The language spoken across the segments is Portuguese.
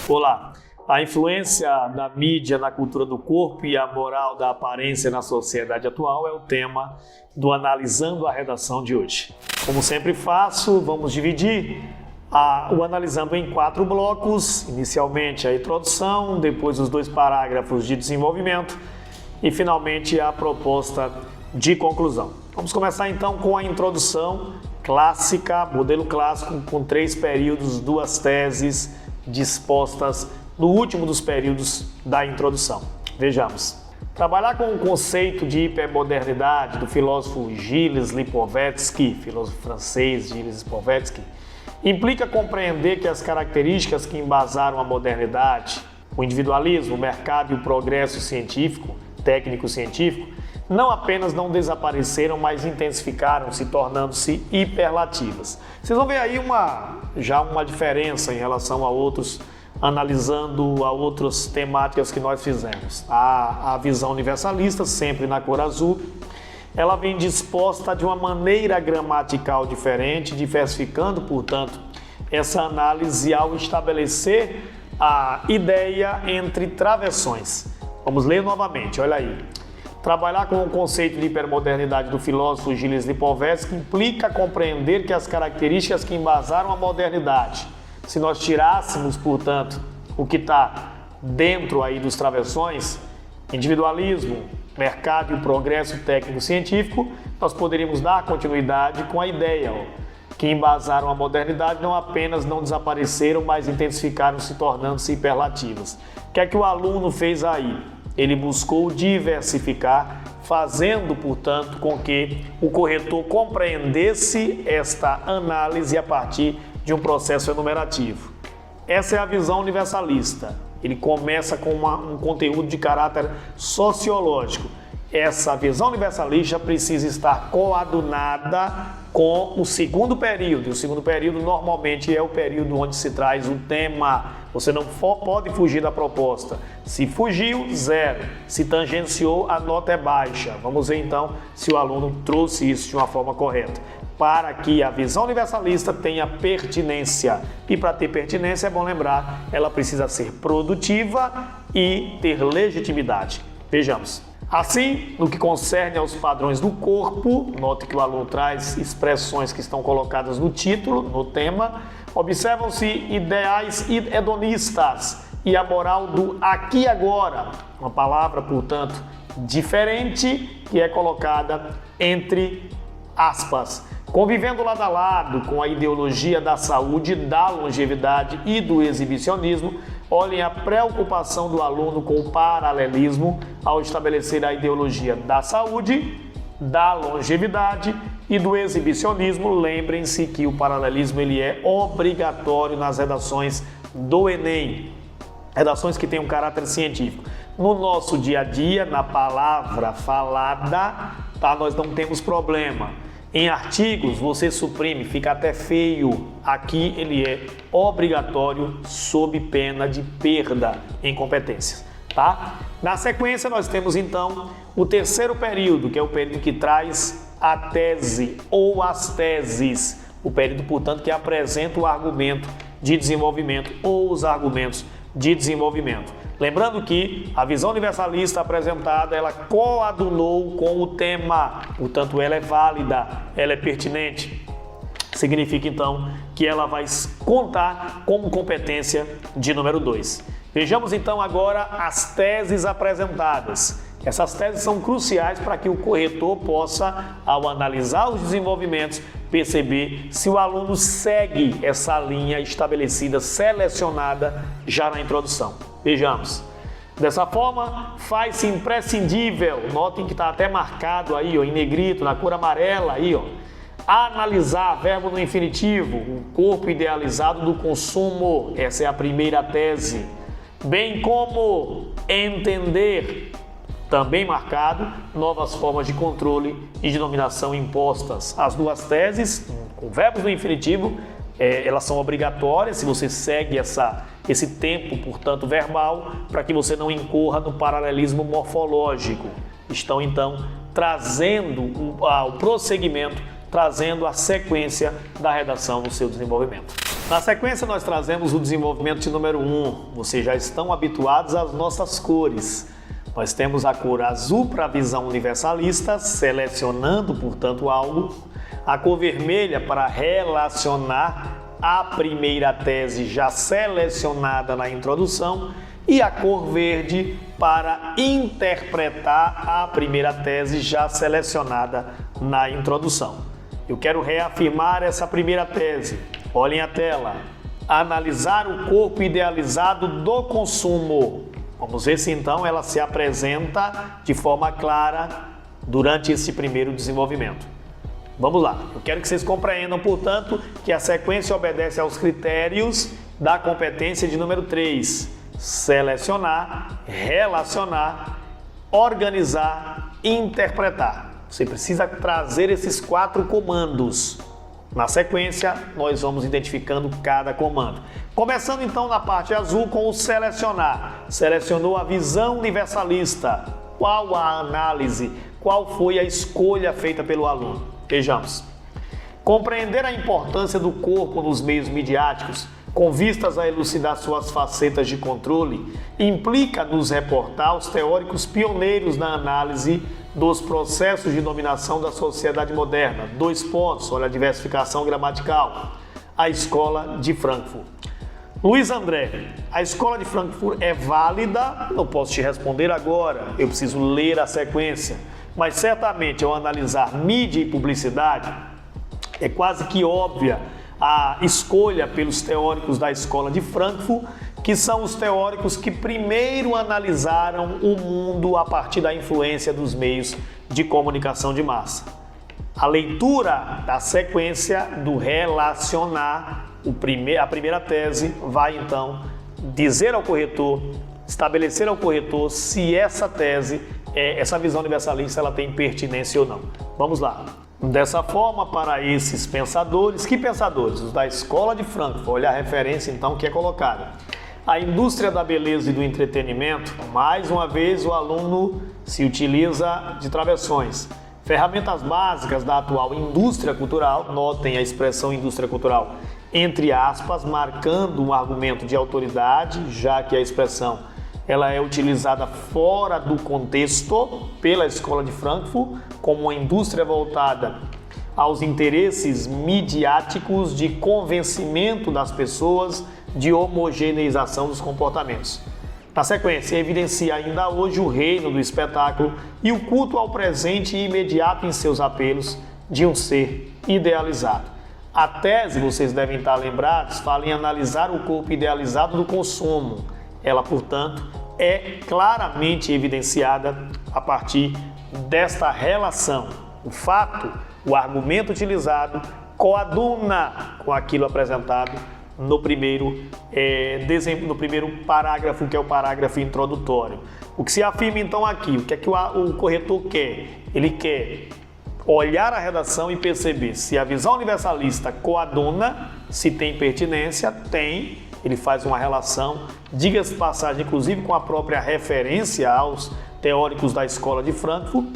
Olá! A influência da mídia na cultura do corpo e a moral da aparência na sociedade atual é o tema do Analisando a Redação de hoje. Como sempre faço, vamos dividir o Analisando em 4 blocos, inicialmente a introdução, depois os 2 parágrafos de desenvolvimento e finalmente a proposta de conclusão. Vamos começar então com a introdução clássica, modelo clássico, com 3 períodos, 2 teses dispostas no último dos períodos da introdução. Vejamos. Trabalhar com o conceito de hipermodernidade do filósofo Gilles Lipovetsky, filósofo francês Gilles Lipovetsky, implica compreender que as características que embasaram a modernidade, o individualismo, o mercado e o progresso científico, técnico-científico, não apenas não desapareceram, mas intensificaram-se, tornando-se hiperlativas. Vocês vão ver aí já uma diferença em relação a outros, analisando a outras temáticas que nós fizemos. A visão universalista, sempre na cor azul, ela vem disposta de uma maneira gramatical diferente, diversificando, portanto, essa análise ao estabelecer a ideia entre travessões. Vamos ler novamente, olha aí. Trabalhar com o conceito de hipermodernidade do filósofo Gilles Lipovetsky implica compreender que as características que embasaram a modernidade, se nós tirássemos, portanto, o que está dentro aí dos travessões, individualismo, mercado e o progresso técnico-científico, nós poderíamos dar continuidade com a ideia que embasaram a modernidade não apenas não desapareceram, mas intensificaram, se tornando-se hiperlativas. O que é que o aluno fez aí? Ele buscou diversificar, fazendo, portanto, com que o corretor compreendesse esta análise a partir de um processo enumerativo. Essa é a visão universalista. Ele começa com um conteúdo de caráter sociológico. Essa visão universalista precisa estar coadunada com o segundo período. E o segundo período normalmente é o período onde se traz o tema. Você não pode fugir da proposta. Se fugiu, 0. Se tangenciou, a nota é baixa. Vamos ver então se o aluno trouxe isso de uma forma correta. Para que a visão universalista tenha pertinência. E para ter pertinência, é bom lembrar, ela precisa ser produtiva e ter legitimidade. Vejamos. Assim, no que concerne aos padrões do corpo, note que o aluno traz expressões que estão colocadas no título, no tema, observam-se ideais hedonistas e a moral do aqui e agora, uma palavra, portanto, diferente, que é colocada entre aspas. Convivendo lado a lado com a ideologia da saúde, da longevidade e do exibicionismo, olhem a preocupação do aluno com o paralelismo ao estabelecer a ideologia da saúde, da longevidade e do exibicionismo. Lembrem-se que o paralelismo ele é obrigatório nas redações do Enem, redações que têm um caráter científico. No nosso dia a dia, na palavra falada, nós não temos problema. Em artigos, você suprime, fica até feio. Aqui ele é obrigatório sob pena de perda em competências, tá? Na sequência, nós temos então o terceiro período, que é o período que traz a tese ou as teses. O período, portanto, que apresenta o argumento de desenvolvimento ou os argumentos de desenvolvimento. Lembrando que a visão universalista apresentada, ela coadunou com o tema, portanto ela é válida, ela é pertinente. Significa então que ela vai contar como competência de número 2. Vejamos então agora as teses apresentadas. Essas teses são cruciais para que o corretor possa, ao analisar os desenvolvimentos, perceber se o aluno segue essa linha estabelecida, selecionada já na introdução. Vejamos. Dessa forma, faz-se imprescindível, notem que está até marcado aí, em negrito, na cor amarela, aí, analisar, verbo no infinitivo, o corpo idealizado do consumo, essa é a primeira tese, bem como entender, também marcado, novas formas de controle e de dominação impostas. As 2 teses, com verbos no infinitivo, elas são obrigatórias se você segue esse tempo, portanto, verbal, para que você não incorra no paralelismo morfológico. Estão, então, trazendo o prosseguimento, trazendo a sequência da redação no seu desenvolvimento. Na sequência, nós trazemos o desenvolvimento de número 1. Vocês já estão habituados às nossas cores. Nós temos a cor azul para a visão universalista, selecionando, portanto, algo. A cor vermelha para relacionar a primeira tese já selecionada na introdução. E a cor verde para interpretar a primeira tese já selecionada na introdução. Eu quero reafirmar essa primeira tese. Olhem a tela. Analisar o corpo idealizado do consumo. Vamos ver se então ela se apresenta de forma clara durante esse primeiro desenvolvimento. Vamos lá. Eu quero que vocês compreendam, portanto, que a sequência obedece aos critérios da competência de número 3. Selecionar, relacionar, organizar, interpretar. Você precisa trazer esses 4 comandos. Na sequência, nós vamos identificando cada comando. Começando então na parte azul com o selecionar. Selecionou a visão universalista. Qual a análise? Qual foi a escolha feita pelo aluno? Vejamos. Compreender a importância do corpo nos meios midiáticos, com vistas a elucidar suas facetas de controle, implica nos reportar os teóricos pioneiros na análise dos processos de dominação da sociedade moderna. 2 pontos, olha a diversificação gramatical. A Escola de Frankfurt. Luiz André, a Escola de Frankfurt é válida? Não posso te responder agora, eu preciso ler a sequência. Mas certamente ao analisar mídia e publicidade, é quase que óbvia a escolha pelos teóricos da Escola de Frankfurt, que são os teóricos que primeiro analisaram o mundo a partir da influência dos meios de comunicação de massa. A leitura da sequência do relacionar, a primeira tese, vai então dizer ao corretor, estabelecer ao corretor se essa tese, essa visão universalista, ela tem pertinência ou não. Vamos lá. Dessa forma, para esses pensadores, que pensadores? Os da Escola de Frankfurt, olha a referência então que é colocada. A indústria da beleza e do entretenimento, mais uma vez o aluno se utiliza de travessões. Ferramentas básicas da atual indústria cultural, notem a expressão indústria cultural, entre aspas, marcando um argumento de autoridade, já que a expressão ela é utilizada fora do contexto pela Escola de Frankfurt como uma indústria voltada aos interesses midiáticos de convencimento das pessoas, de homogeneização dos comportamentos. Na sequência, evidencia ainda hoje o reino do espetáculo e o culto ao presente e imediato em seus apelos de um ser idealizado. A tese, vocês devem estar lembrados, fala em analisar o corpo idealizado do consumo. Ela, portanto, é claramente evidenciada a partir desta relação. O fato, o argumento utilizado, coaduna com aquilo apresentado no primeiro parágrafo, que é o parágrafo introdutório. O que se afirma então aqui, o que é que o corretor quer? Ele quer olhar a redação e perceber se a visão universalista coaduna, se tem pertinência, tem. Ele faz uma relação, diga-se de passagem, inclusive com a própria referência aos teóricos da Escola de Frankfurt,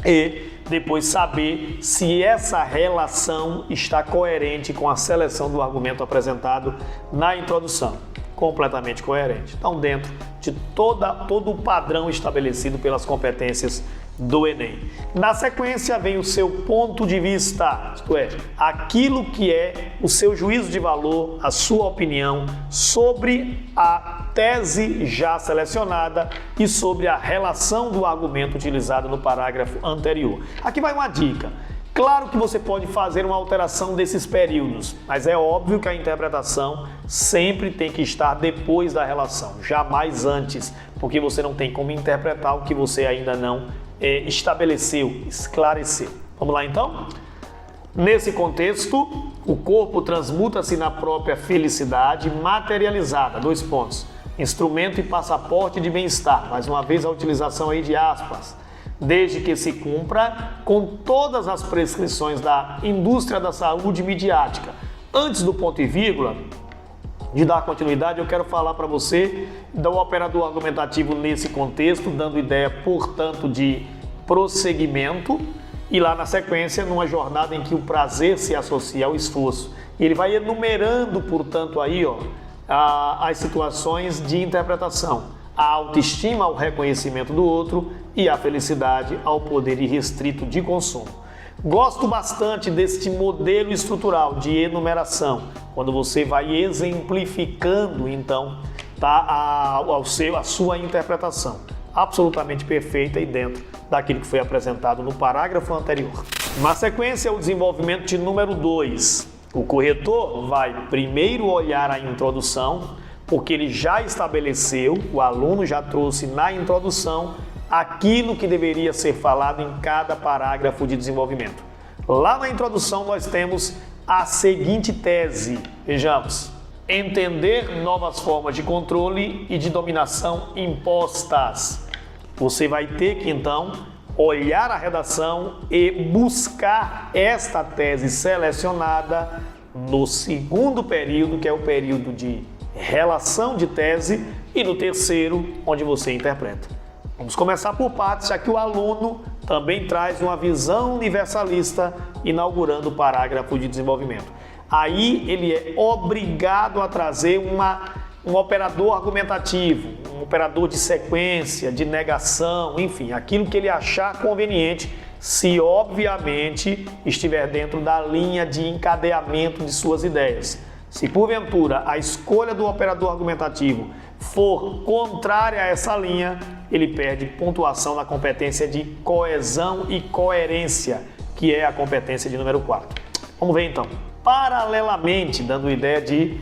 e depois saber se essa relação está coerente com a seleção do argumento apresentado na introdução. Completamente coerente. Então, dentro de todo o padrão estabelecido pelas competências do Enem. Na sequência vem o seu ponto de vista, isto é, aquilo que é o seu juízo de valor, a sua opinião sobre a tese já selecionada e sobre a relação do argumento utilizado no parágrafo anterior. Aqui vai uma dica. Claro que você pode fazer uma alteração desses períodos, mas é óbvio que a interpretação sempre tem que estar depois da relação, jamais antes, porque você não tem como interpretar o que você ainda não estabeleceu, esclareceu. Vamos lá então? Nesse contexto, o corpo transmuta-se na própria felicidade materializada. 2 pontos. Instrumento e passaporte de bem-estar. Mais uma vez a utilização aí de aspas. Desde que se cumpra com todas as prescrições da indústria da saúde midiática. Antes do ponto e vírgula, de dar continuidade, eu quero falar para você do operador argumentativo nesse contexto, dando ideia, portanto, de prosseguimento, e lá na sequência, numa jornada em que o prazer se associa ao esforço Ele vai enumerando, portanto, aí, as situações de interpretação. A autoestima ao reconhecimento do outro e a felicidade ao poder irrestrito de consumo. Gosto bastante deste modelo estrutural de enumeração, quando você vai exemplificando, então, a sua interpretação. Absolutamente perfeita e dentro daquilo que foi apresentado no parágrafo anterior. Na sequência, o desenvolvimento de número 2. O corretor vai primeiro olhar a introdução, porque ele já estabeleceu, o aluno já trouxe na introdução aquilo que deveria ser falado em cada parágrafo de desenvolvimento. Lá na introdução nós temos a seguinte tese, vejamos: entender novas formas de controle e de dominação impostas. Você vai ter que então olhar a redação e buscar esta tese selecionada no segundo período, que é o período de relação de tese, e no terceiro, onde você interpreta. Vamos começar por partes, já que o aluno também traz uma visão universalista, inaugurando o parágrafo de desenvolvimento. Aí ele é obrigado a trazer um operador argumentativo, um operador de sequência, de negação, enfim, aquilo que ele achar conveniente, se obviamente estiver dentro da linha de encadeamento de suas ideias. Se porventura a escolha do operador argumentativo for contrária a essa linha, ele perde pontuação na competência de coesão e coerência, que é a competência de número 4. Vamos ver então. Paralelamente, dando ideia de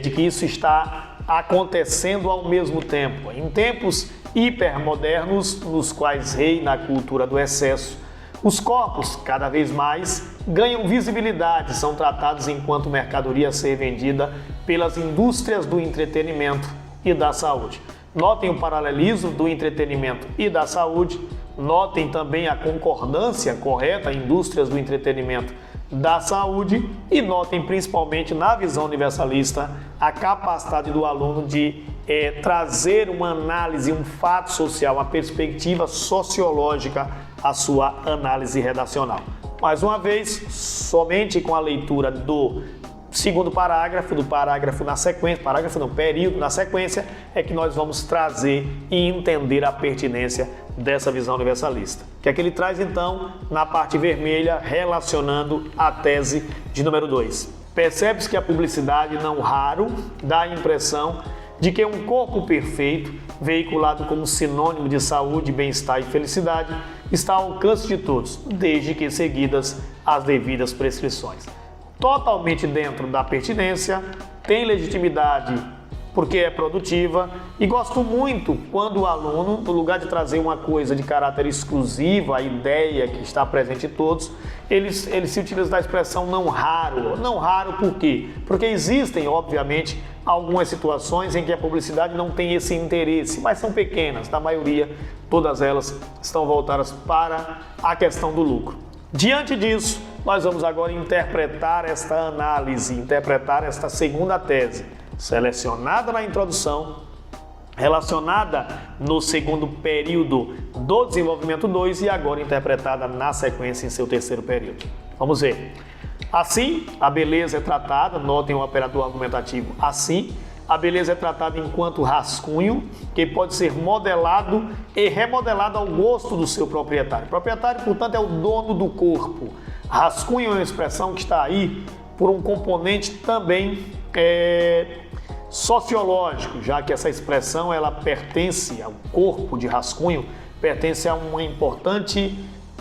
que isso está acontecendo ao mesmo tempo. Em tempos hipermodernos, nos quais reina a cultura do excesso, os corpos, cada vez mais, ganham visibilidade, são tratados enquanto mercadoria a ser vendida pelas indústrias do entretenimento e da saúde. Notem o paralelismo do entretenimento e da saúde, notem também a concordância correta, indústrias do entretenimento da saúde, e notem principalmente na visão universalista a capacidade do aluno de trazer uma análise, um fato social, uma perspectiva sociológica à sua análise redacional. Mais uma vez, somente com a leitura do segundo parágrafo, do parágrafo na sequência, período na sequência, é que nós vamos trazer e entender a pertinência dessa visão universalista. Que é que ele traz então na parte vermelha, relacionando a tese de número 2. Percebe-se que a publicidade não raro dá a impressão de que um corpo perfeito, veiculado como sinônimo de saúde, bem-estar e felicidade, está ao alcance de todos, desde que seguidas as devidas prescrições. Totalmente dentro da pertinência, tem legitimidade porque é produtiva, e gosto muito quando o aluno, no lugar de trazer uma coisa de caráter exclusivo, a ideia que está presente em todos, ele se utiliza da expressão não raro. Não raro por quê? Porque existem, obviamente, algumas situações em que a publicidade não tem esse interesse, mas são pequenas, na maioria, todas elas estão voltadas para a questão do lucro. Diante disso, nós vamos agora interpretar esta análise, interpretar esta segunda tese, selecionada na introdução, relacionada no segundo período do desenvolvimento 2 e agora interpretada na sequência em seu terceiro período. Vamos ver. Assim, a beleza é tratada, notem o operador argumentativo, assim, a beleza é tratada enquanto rascunho, que pode ser modelado e remodelado ao gosto do seu proprietário. O proprietário, portanto, é o dono do corpo. Rascunho é uma expressão que está aí por um componente também sociológico, já que essa expressão ela pertence ao corpo de rascunho, pertence a um importante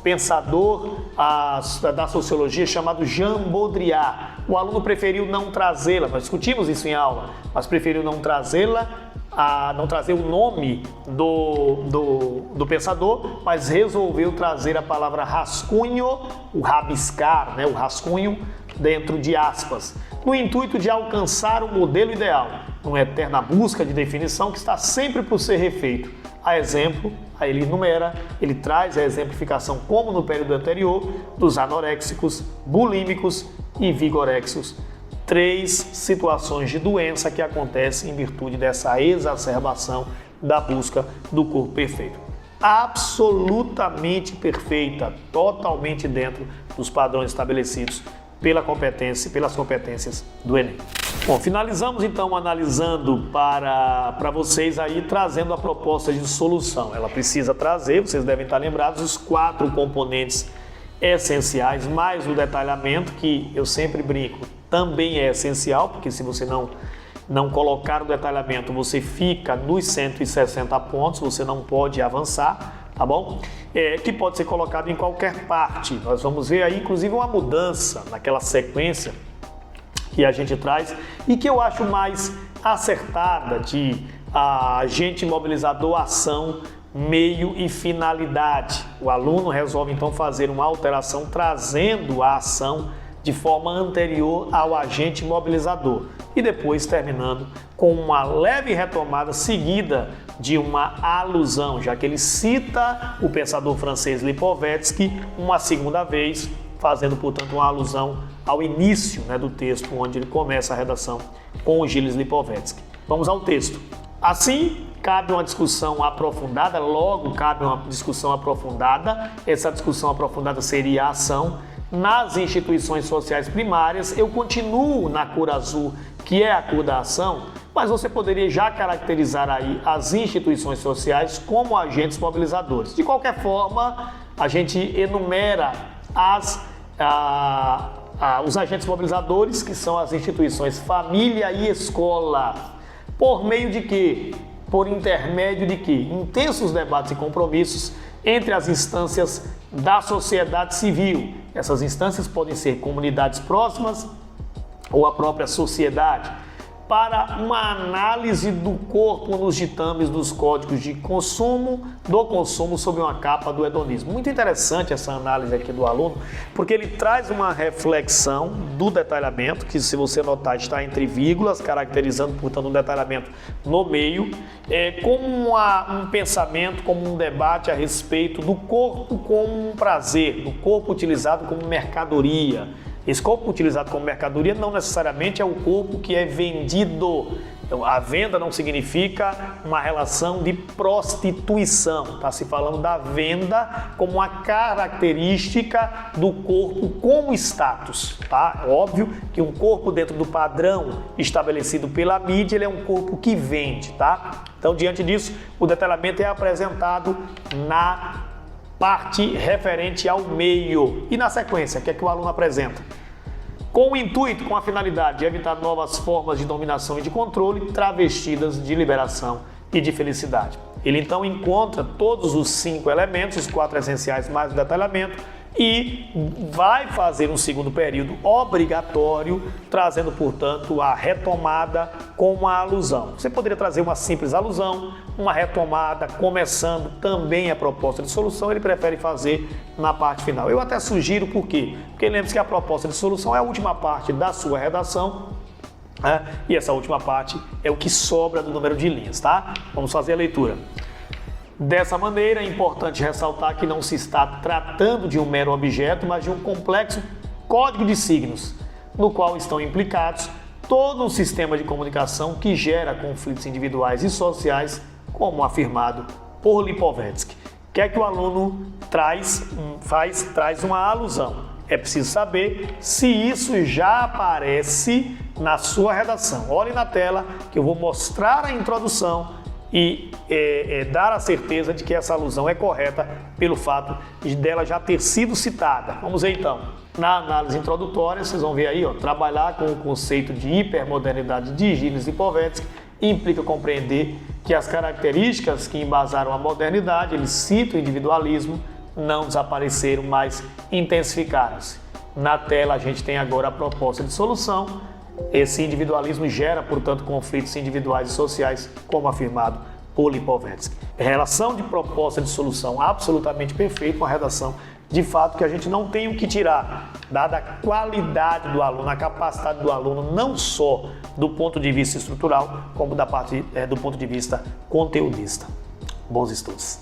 pensador da sociologia chamado Jean Baudrillard. O aluno preferiu não trazê-la, nós discutimos isso em aula, mas preferiu não trazê-la, não trazer o nome do pensador, mas resolveu trazer a palavra rascunho, o rabiscar, o rascunho dentro de aspas, no intuito de alcançar o modelo ideal, numa eterna busca de definição que está sempre por ser refeito. A exemplo, aí ele enumera, ele traz a exemplificação, como no período anterior, dos anoréxicos, bulímicos e vigorexos. 3 situações de doença que acontecem em virtude dessa exacerbação da busca do corpo perfeito. Absolutamente perfeita, totalmente dentro dos padrões estabelecidos pelas competências do Enem. Bom, finalizamos então analisando para vocês aí, trazendo a proposta de solução. Ela precisa trazer, vocês devem estar lembrados, os 4 componentes essenciais, mais o detalhamento, que eu sempre brinco, também é essencial, porque se você não colocar o detalhamento, você fica nos 160 pontos, você não pode avançar, tá bom? Que pode ser colocado em qualquer parte. Nós vamos ver aí, inclusive, uma mudança naquela sequência que a gente traz e que eu acho mais acertada de agente mobilizador, ação, meio e finalidade. O aluno resolve então fazer uma alteração trazendo a ação de forma anterior ao agente mobilizador e depois terminando com uma leve retomada seguida de uma alusão, já que ele cita o pensador francês Lipovetsky uma segunda vez, fazendo, portanto, uma alusão ao início, né, do texto, onde ele começa a redação com o Gilles Lipovetsky. Vamos ao texto. Assim, cabe uma discussão aprofundada, logo cabe uma discussão aprofundada. Essa discussão aprofundada seria a ação nas instituições sociais primárias. Eu continuo na cor azul, que é a cor da ação, mas você poderia já caracterizar aí as instituições sociais como agentes mobilizadores. De qualquer forma, a gente enumera os agentes mobilizadores, que são as instituições família e escola. Por meio de quê? Por intermédio de quê? Intensos debates e compromissos entre as instâncias da sociedade civil. Essas instâncias podem ser comunidades próximas ou a própria sociedade, para uma análise do corpo nos ditames dos códigos de consumo, do consumo sob uma capa do hedonismo. Muito interessante essa análise aqui do aluno, porque ele traz uma reflexão do detalhamento, que se você notar está entre vírgulas, caracterizando, portanto, um detalhamento no meio, como um pensamento, como um debate a respeito do corpo como um prazer, do corpo utilizado como mercadoria. Esse corpo utilizado como mercadoria não necessariamente é o corpo que é vendido. A venda não significa uma relação de prostituição. Está se falando da venda como uma característica do corpo como status. Tá? É óbvio que um corpo dentro do padrão estabelecido pela mídia, ele é um corpo que vende. Tá? Então, diante disso, o detalhamento é apresentado na parte referente ao meio. E na sequência, o que é que o aluno apresenta? Com o intuito, com a finalidade de evitar novas formas de dominação e de controle travestidas de liberação e de felicidade. Ele então encontra todos os 5 elementos, os 4 essenciais mais o detalhamento, e vai fazer um segundo período obrigatório, trazendo, portanto, a retomada com uma alusão. Você poderia trazer uma simples alusão, uma retomada, começando também a proposta de solução, ele prefere fazer na parte final. Eu até sugiro, por quê? Porque lembre-se que a proposta de solução é a última parte da sua redação, e essa última parte é o que sobra do número de linhas, tá? Vamos fazer a leitura. Dessa maneira, é importante ressaltar que não se está tratando de um mero objeto, mas de um complexo código de signos, no qual estão implicados todo um sistema de comunicação que gera conflitos individuais e sociais, como afirmado por Lipovetsky. O que é que o aluno traz uma alusão? É preciso saber se isso já aparece na sua redação. Olhe na tela que eu vou mostrar a introdução e dar a certeza de que essa alusão é correta pelo fato de dela já ter sido citada. Vamos ver então. Na análise introdutória, vocês vão ver aí, trabalhar com o conceito de hipermodernidade de Gilles Lipovetsky implica compreender que as características que embasaram a modernidade, ele cita o individualismo, não desapareceram, mas intensificaram-se. Na tela a gente tem agora a proposta de solução. Esse individualismo gera, portanto, conflitos individuais e sociais, como afirmado por Lipovetsky. Relação de proposta de solução absolutamente perfeita, uma redação de fato que a gente não tem o que tirar, dada a qualidade do aluno, a capacidade do aluno, não só do ponto de vista estrutural, como do ponto de vista conteudista. Bons estudos!